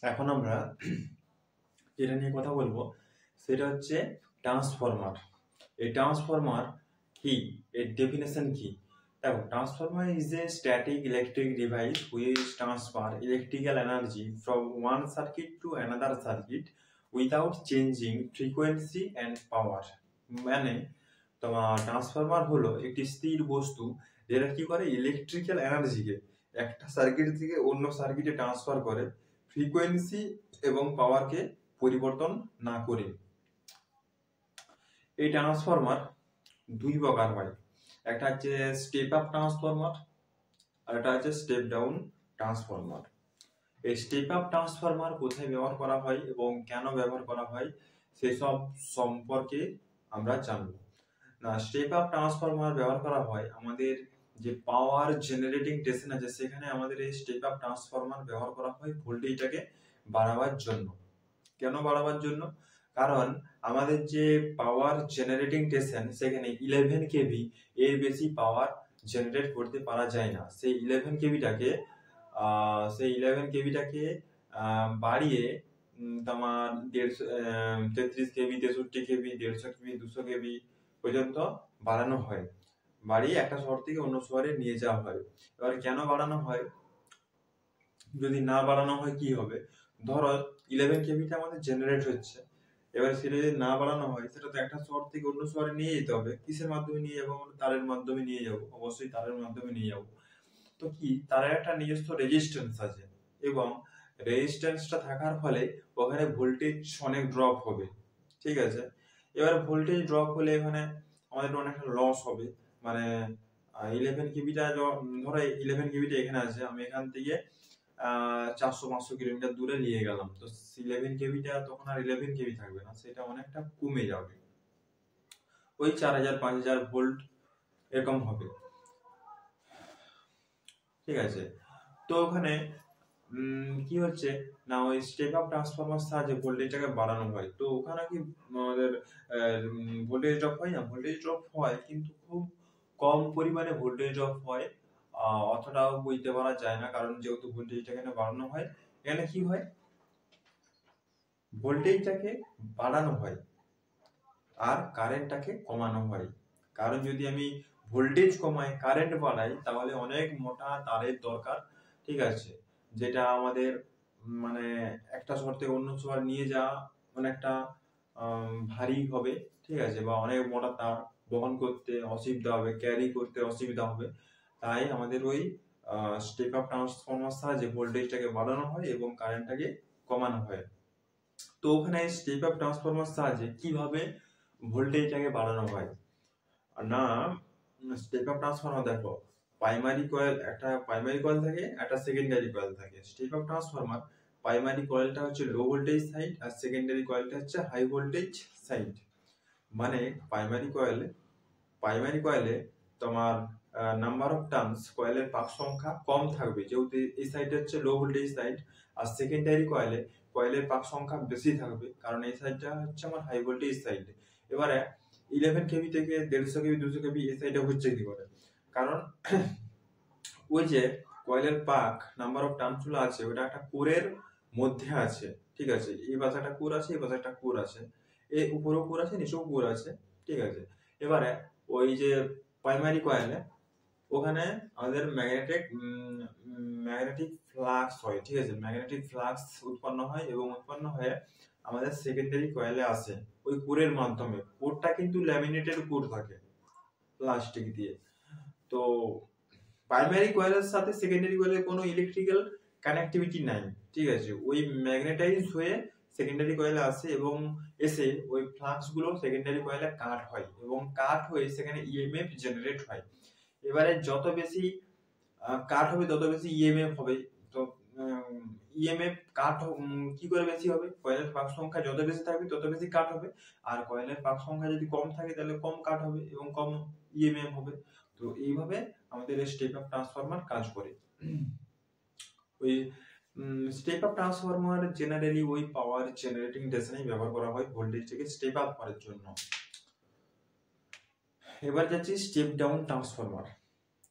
এখন আমরা যেটা নিয়ে কথা বলবো সেটা হচ্ছে ট্রান্সফরমার। এই ট্রান্সফরমার কি, এর ডেফিনেশন কি? দেখো, transformer is a static electric device which transfer electrical energy from one circuit to another circuit without changing frequency and power. মানে তোমার ট্রান্সফরমার হলো একটি স্থির বস্তু যেটা কি করে, ইলেকট্রিক্যাল এনার্জিকে একটা সার্কিট থেকে অন্য সার্কিটে ট্রান্সফার করে, ফ্রিকোয়েন্সি এবং পাওয়ারকে পরিবর্তন না করে। এই ট্রান্সফরমার দুই প্রকার হয়, একটা হচ্ছে স্টেপ আপ ট্রান্সফরমার আর একটা হচ্ছে স্টেপ ডাউন ট্রান্সফরমার। এই স্টেপ আপ ট্রান্সফরমার কোথায় ব্যবহার করা হয় এবং কেন ব্যবহার করা হয় সেসব সম্পর্কে আমরা জানব। না, স্টেপ আপ ট্রান্সফরমার ব্যবহার করা হয় আমাদের যে পাওয়ার জেনারেটিং স্টেশন আছে সেখানে আমাদের এই স্টেপ আপ ট্রান্সফরমার ব্যবহার করা হয় ভোল্টেজটাকে বাড়াবার জন্য। কেন বাড়াবার জন্য? কারণ আমাদের যে পাওয়ার জেনারেটিং স্টেশন সেখানে 11 কেভি এর বেশি পাওয়ার জেনারেট করতে পারা যায় না। সেই 11 কেভিটাকে বাড়িয়ে তোমার 33 কেভি, 63 কেভি, 150 কেভি, 200 কেভি পর্যন্ত বাড়ানো হয়। বাড়িয়ে একটা শহর থেকে অন্য শহরে নিয়ে যাওয়া হয়। এবার কেন বাড়ানো হয়? যদি না বাড়ানো হয় কি হবে? ধরো 11 কেভিটা আমাদের জেনারেট হচ্ছে, এবার সেটা যদি না বাড়ানো হয় সেটা তো একটা শহর থেকে অন্য শহরে নিয়ে যেতে হবে। কিসের মাধ্যমে নিয়ে যাবো? আমরা তারের মাধ্যমে নিয়ে যাবো, অবশ্যই তারের মাধ্যমে নিয়ে যাবো। তো কি, তারের একটা নিজস্ব রেজিস্ট্যান্স আছে এবং রেজিস্ট্যান্সটা থাকার ফলে ওখানে ভোল্টেজ অনেক ড্রপ হবে। ঠিক আছে, এবার ভোল্টেজ ড্রপ হলে এখানে আমাদের অনেকটা লস হবে। মানে 11 কেবিটা, ধরো 11 কেবিটা এখানে আছে, আমি এখান থেকে 400-500 কিলোমিটার দূরে নিয়ে গেলাম, তো 11 কেবিটা তখন আর 11 কেবি থাকবে না, সেটা অনেকটা কমে যাবে, ওই 4000-5000 ভোল্ট এরকম হবে। ঠিক আছে, তো ওখানে কি হচ্ছে না, ওই স্টেপ আপ ট্রান্সফরমার সাহায্যে ভোল্টেজটাকে বাড়ানো হয়। তো ওখানে কি আমাদের ভোল্টেজ ড্রপ হয় না? ভোল্টেজ ড্রপ হয়, কিন্তু খুব কম পরিমাণে ভোল্টেজ ড্রপ হয়। অতটাও বুঝতে পারা যায় না, কারণ যেহেতু ভোল্টেজটা এখানে বাড়ানো হয়, এখানে কি হয়, ভোল্টেজটাকে বাড়ানো হয় আর কারেন্টটাকে কমানো হয়। কারণ যদি আমি ভোল্টেজ কমাই, কারেন্ট বাড়াই, তাহলে অনেক মোটা তারের দরকার। ঠিক আছে, যেটা আমাদের মানে একটা শহর থেকে অন্য শহর নিয়ে যাওয়া অনেকটা ভারী হবে। ঠিক আছে, বা অনেক মোটা তার বহন করতে অসুবিধা হবে, ক্যারি করতে অসুবিধা হবে। তাই আমাদের ওই স্টেপ আপ ট্রান্সফরমার সাহায্যে ভোল্টেজটাকে বাড়ানো হয় এবং কারেন্টটাকে কমানো হয়। তো ওখানে স্টেপ আপ ট্রান্সফরমার সাহায্যে কিভাবে ভোল্টেজটাকে বাড়ানো হয়? না, স্টেপ আপ ট্রান্সফরমার দেখো, একটা প্রাইমারি কয়েল থাকে, একটা সেকেন্ডারি কয়েল থাকে। স্টেপ আপ ট্রান্সফরমার প্রাইমারি কয়েলটা হচ্ছে লো ভোল্টেজ সাইড আর সেকেন্ডারি কয়েলটা হচ্ছে হাই ভোল্টেজ সাইড। মানে প্রাইমারি কয়েলে তোমার নাম্বার অফ টার্নস, কয়েলের পাক সংখ্যা কম থাকবে, যেহেতু এই সাইডে হচ্ছে লো ভোল্টেজ সাইড। আর সেকেন্ডারি কয়েলের পাক সংখ্যা বেশি থাকবে, কারণ এই সাইডটা হচ্ছে আমার হাই ভোল্টেজ সাইড। এবারে 11 কেভি থেকে 150 কেভি, 200 কেভি এই সাইডে হচ্ছে কি করে? কারণ ওই যে কয়েলের পাক নাম্বার অফ টার্নস গুলো আছে, ওটা একটা কোরের মধ্যে আছে। ঠিক আছে, এই পাশে একটা কোর আছে, এই পাশে একটা কোর আছে, এই উপরেও কোর আছে, নিচেও কোর আছে। ঠিক আছে, এবারে ওই যে প্রাইমারি কয়েলে ওখানে আমাদের ম্যাগনেটিক ফ্লাক্স হয়। ঠিক আছে, ম্যাগনেটিক ফ্লাক্স উৎপন্ন হয় এবং উৎপন্ন হয়ে আমাদের সেকেন্ডারি কয়েলে আসে ওই কোরের মাধ্যমে। কোরটা কিন্তু ল্যামিনেটেড কোর থাকে প্লাস্টিক দিয়ে। তো প্রাইমারি কয়েলের সাথে সেকেন্ডারি কয়েলের কোনো ইলেকট্রিক্যাল কানেক্টিভিটি নাই। ঠিক আছে, ওই ম্যাগনেটাইজ হয়ে সেকেন্ডারি কয়েলে আসে এবং এসে ওই ফ্লাক্স গুলো সেকেন্ডারি কয়েলে কাট হয় এবং কাট হয়ে সেখানে ইএমএফ জেনারেট হয়। এবারে যত বেশি কাট হবে তত বেশি ইএমএফ হবে। তো ইএমএফ কাট কি করে বেশি হবে? কয়েলের পাক সংখ্যা যত বেশি থাকবে তত বেশি কাট হবে, আর কয়েলের পাক সংখ্যা যদি কম থাকে তাহলে কম কাট হবে এবং কম ইএমএফ হবে। তো এইভাবে আমাদের স্টেপ আপ ট্রান্সফরমার কাজ করে। ওই স্টেপ আপ ট্রান্সফরমার জেনারেলি ওই পাওয়ার জেনারেটিং স্টেশনে ব্যবহার করা হয় ভোল্টেজটাকে স্টেপ আপ করার জন্য। এবার যাচ্ছি step down transformer.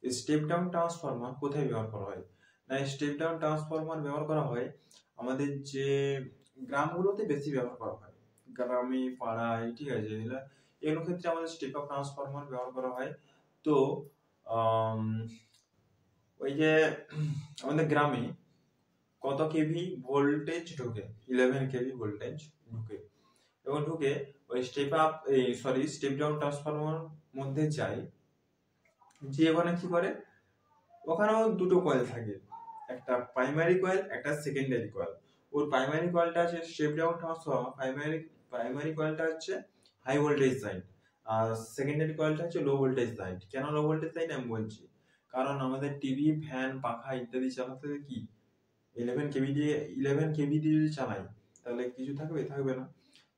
Step down transformer কোথায় ব্যবহার করা হয়? না স্টেপ ডাউন ট্রান্সফরমার ব্যবহার করা হয় আমাদের যে গ্রামগুলোতে বেশি ব্যবহার করা হয়, গ্রামে পাড়ায়, ঠিক আছে, এগুলোর ক্ষেত্রে আমাদের স্টেপ আপ ট্রান্সফরমার ব্যবহার করা হয়। তো আম, ওই যে আমাদের গ্রামে কত কেভি ভোল্টেজ ঢোকে, 11 কেভি ভোল্টেজ ঢোকে, এবং ঢুকে ওই স্টেপ ডাউন ট্রান্সফরমার মধ্যে যায়, যে ওখানে কি করে, ওখানেও দুটো কয়েল থাকে, একটা প্রাইমারি কয়েল, একটা সেকেন্ডারি কয়েল। ওর প্রাইমারি কয়েলটা আছে স্টেপ ডাউন ট্রান্সফরমার, প্রাইমারি কয়েলটা হচ্ছে হাই ভোল্টেজ সাইড, আর সেকেন্ডারি কয়েলটা হচ্ছে লো ভোল্টেজ সাইড। কেন লো ভোল্টেজ সাইড আমি বলছি, কারণ আমাদের টিভি, ফ্যান, পাখা ইত্যাদি চালাতে কি 11 কেভি দিয়ে যদি চালাই তাহলে কিছু থাকবে না।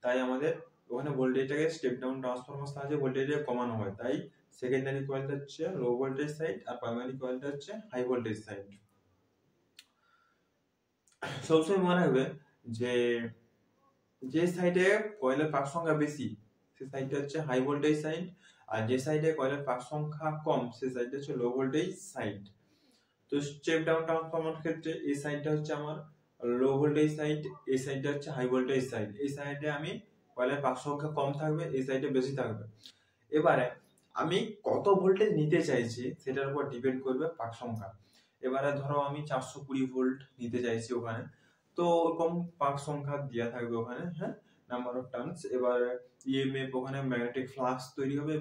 তাই আমাদের ওখানে ভোল্টেজটাকে স্টেপ ডাউন ট্রান্সফরমার সাহায্যে ভোল্টেজটাকে কমানো হয়। তাই সেকেন্ডারি কয়েলটা হচ্ছে লো ভোল্টেজ সাইড আর প্রাইমারি কয়েলটা হচ্ছে হাই ভোল্টেজ সাইড। সবসময় মনে রাখবে যে যে সাইডে কয়েলের পাক সংখ্যা বেশি সে সাইডটা হচ্ছে হাই ভোল্টেজ সাইড, আর যে সাইডে কয়েলের পাক সংখ্যা কম সে সাইডটা হচ্ছে লো ভোল্টেজ সাইড। তো স্টেপ ডাউন ট্রান্সফরমার ক্ষেত্রে এই সাইডটা হচ্ছে আমার লো ভোল্টেজ সাইড, এই সাইডটা হচ্ছে হাই ভোল্টেজ সাইড। এই সাইডে আমি কয়েলের পাক সংখ্যা কম থাকবে, এই সাইডে বেশি থাকবে। এবারে আমি কত ভোল্টেজ নিতে চাইছি সেটার উপর ডিপেন্ড করবে পাক সংখ্যা। এবারে ধরো আমি 420 ভোল্ট নিতে চাইছি ওখানে, তো ওরকম পাক সংখ্যা দেওয়া থাকবে ওখানে, হ্যাঁ, নাম্বার অফ টার্নস। এবার ইএমএফ ওখানে ম্যাগনেটিক ফ্লাক্স তৈরি হবে,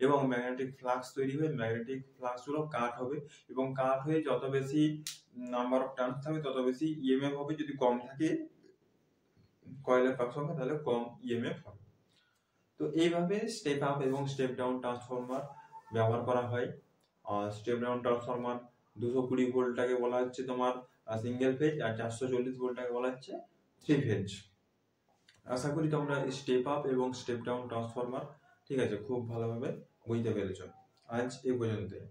এবং ম্যাগনেটিক ফ্লাক্স তৈরি হয়ে ম্যাগনেটিক ফ্লাক্স গুলো কাট হবে, এবং কাট হয়ে যত বেশি নাম্বার অফ টার্নস থাকবে তত বেশি ইএমএফ হবে। যদি কম থাকে কয়েলের পাক সংখ্যা তাহলে কম ইএমএফ হবে। তো এইভাবে স্টেপ আপ এবং স্টেপ ডাউন ট্রান্সফরমার ব্যবহার করা হয়। স্টেপ ডাউন ট্রান্সফরমার 220 ভোল্টটাকে বলা হচ্ছে তোমার সিঙ্গেল ফেজ, আর 440 ভোল্টটাকে বলা হচ্ছে থ্রি ফেজ। আশা করি তোমরা স্টেপ আপ এবং স্টেপ ডাউন ট্রান্সফরমার, ঠিক আছে, খুব ভালোভাবে বুঝতে পেরেছো। আজ এই পর্যন্তই।